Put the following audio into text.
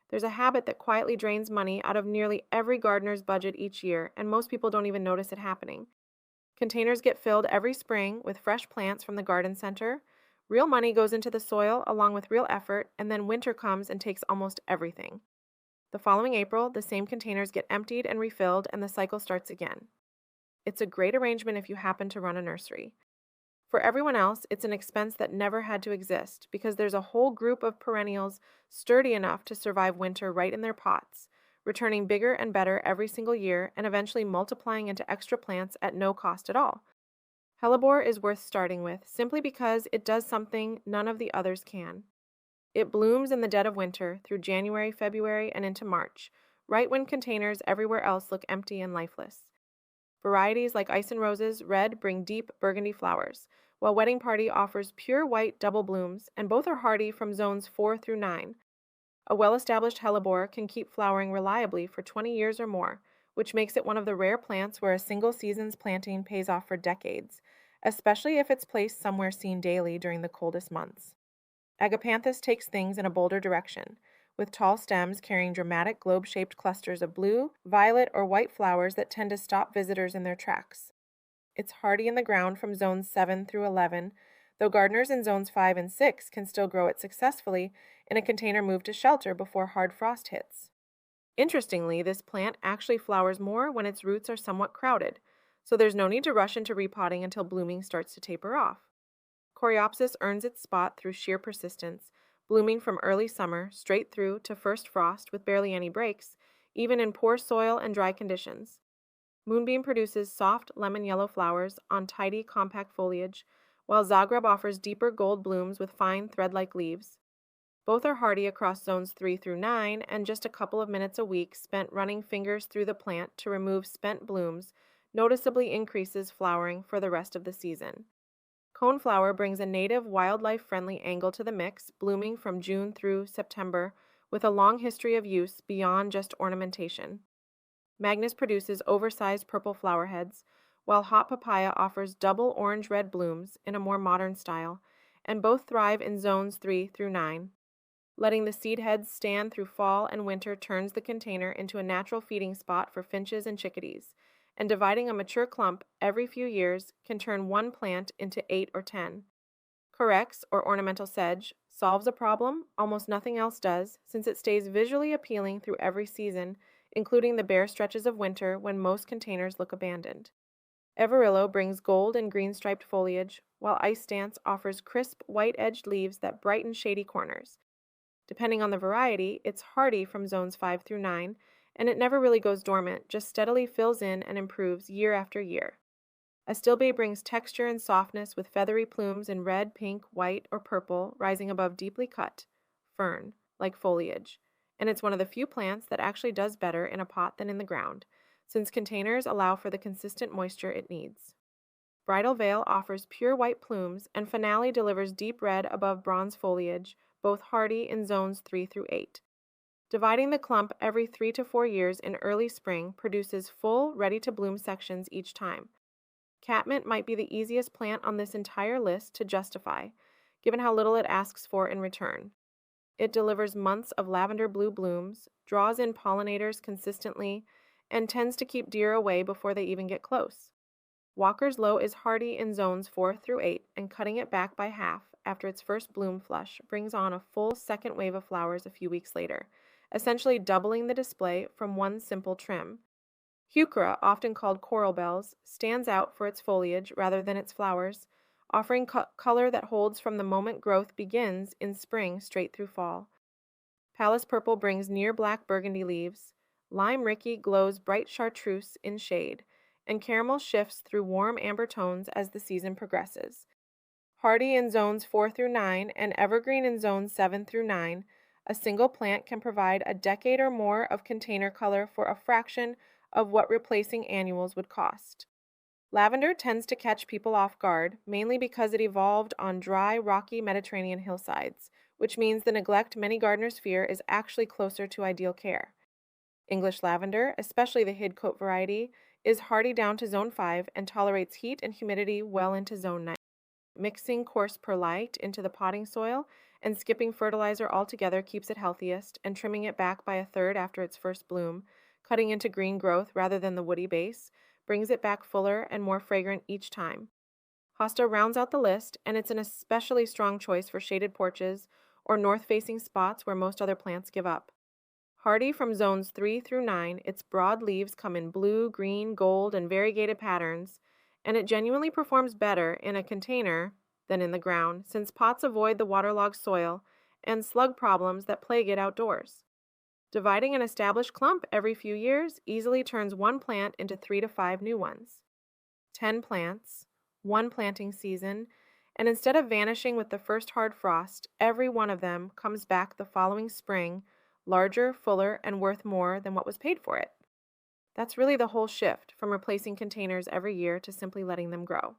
There's a habit that quietly drains money out of nearly every gardener's budget each year, and most people don't even notice it happening. Containers get filled every spring with fresh plants from the garden center. Real money goes into the soil along with real effort, and then winter comes and takes almost everything. The following April, the same containers get emptied and refilled, and the cycle starts again. It's a great arrangement if you happen to run a nursery. For everyone else, it's an expense that never had to exist because there's a whole group of perennials sturdy enough to survive winter right in their pots, returning bigger and better every single year and eventually multiplying into extra plants at no cost at all. Hellebore is worth starting with simply because it does something none of the others can. It blooms in the dead of winter through January, February, and into March, right when containers everywhere else look empty and lifeless. Varieties like Ice and Roses Red bring deep burgundy flowers, while Wedding Party offers pure white double blooms, and both are hardy from zones 4 through 9. A well-established hellebore can keep flowering reliably for 20 years or more, which makes it one of the rare plants where a single season's planting pays off for decades, especially if it's placed somewhere seen daily during the coldest months. Agapanthus takes things in a bolder direction, with tall stems carrying dramatic globe-shaped clusters of blue, violet, or white flowers that tend to stop visitors in their tracks. It's hardy in the ground from zones 7 through 11, though gardeners in zones 5 and 6 can still grow it successfully in a container moved to shelter before hard frost hits. Interestingly, this plant actually flowers more when its roots are somewhat crowded, so there's no need to rush into repotting until blooming starts to taper off. Coreopsis earns its spot through sheer persistence, blooming from early summer straight through to first frost with barely any breaks, even in poor soil and dry conditions. Moonbeam produces soft lemon yellow flowers on tidy, compact foliage, while Zagreb offers deeper gold blooms with fine thread-like leaves. Both are hardy across zones 3 through 9, and just a couple of minutes a week spent running fingers through the plant to remove spent blooms noticeably increases flowering for the rest of the season. Coneflower brings a native, wildlife-friendly angle to the mix, blooming from June through September, with a long history of use beyond just ornamentation. Magnus produces oversized purple flower heads, while Hot Papaya offers double orange-red blooms in a more modern style, and both thrive in zones 3 through 9. Letting the seed heads stand through fall and winter turns the container into a natural feeding spot for finches and chickadees, and dividing a mature clump every few years can turn one plant into 8 or 10. Corex, or ornamental sedge, solves a problem almost nothing else does, since it stays visually appealing through every season, including the bare stretches of winter when most containers look abandoned. Everillo brings gold and green striped foliage, while Ice Dance offers crisp, white-edged leaves that brighten shady corners. Depending on the variety, it's hardy from zones 5 through 9, and it never really goes dormant, just steadily fills in and improves year after year. Astilbe brings texture and softness with feathery plumes in red, pink, white, or purple rising above deeply cut, fern, like foliage, and it's one of the few plants that actually does better in a pot than in the ground, since containers allow for the consistent moisture it needs. Bridal Veil offers pure white plumes, and Finale delivers deep red above bronze foliage, both hardy in zones 3 through 8. Dividing the clump every 3 to 4 years in early spring produces full, ready-to-bloom sections each time. Catmint might be the easiest plant on this entire list to justify, given how little it asks for in return. It delivers months of lavender blue blooms, draws in pollinators consistently, and tends to keep deer away before they even get close. Walker's Low is hardy in zones 4 through 8, and cutting it back by half after its first bloom flush brings on a full second wave of flowers a few weeks later, essentially doubling the display from one simple trim. Heuchera, often called coral bells, stands out for its foliage rather than its flowers, offering color that holds from the moment growth begins in spring straight through fall. Palace Purple brings near black burgundy leaves, Lime Ricky glows bright chartreuse in shade, and caramel shifts through warm amber tones as the season progresses. Hardy in zones 4 through 9 and evergreen in zones 7 through 9, a single plant can provide a decade or more of container color for a fraction of what replacing annuals would cost. Lavender tends to catch people off guard, mainly because it evolved on dry, rocky Mediterranean hillsides, which means the neglect many gardeners fear is actually closer to ideal care. English lavender, especially the Hidcote variety, is hardy down to zone 5 and tolerates heat and humidity well into zone 9. Mixing coarse perlite into the potting soil and skipping fertilizer altogether keeps it healthiest, and trimming it back by a third after its first bloom, cutting into green growth rather than the woody base, brings it back fuller and more fragrant each time. Hosta rounds out the list, and it's an especially strong choice for shaded porches or north-facing spots where most other plants give up. Hardy from zones 3 through 9, its broad leaves come in blue, green, gold, and variegated patterns, and it genuinely performs better in a container than in the ground, since pots avoid the waterlogged soil and slug problems that plague it outdoors. Dividing an established clump every few years easily turns one plant into 3 to 5 new ones. 10 plants, one planting season, and instead of vanishing with the first hard frost, every one of them comes back the following spring, larger, fuller, and worth more than what was paid for it. That's really the whole shift from replacing containers every year to simply letting them grow.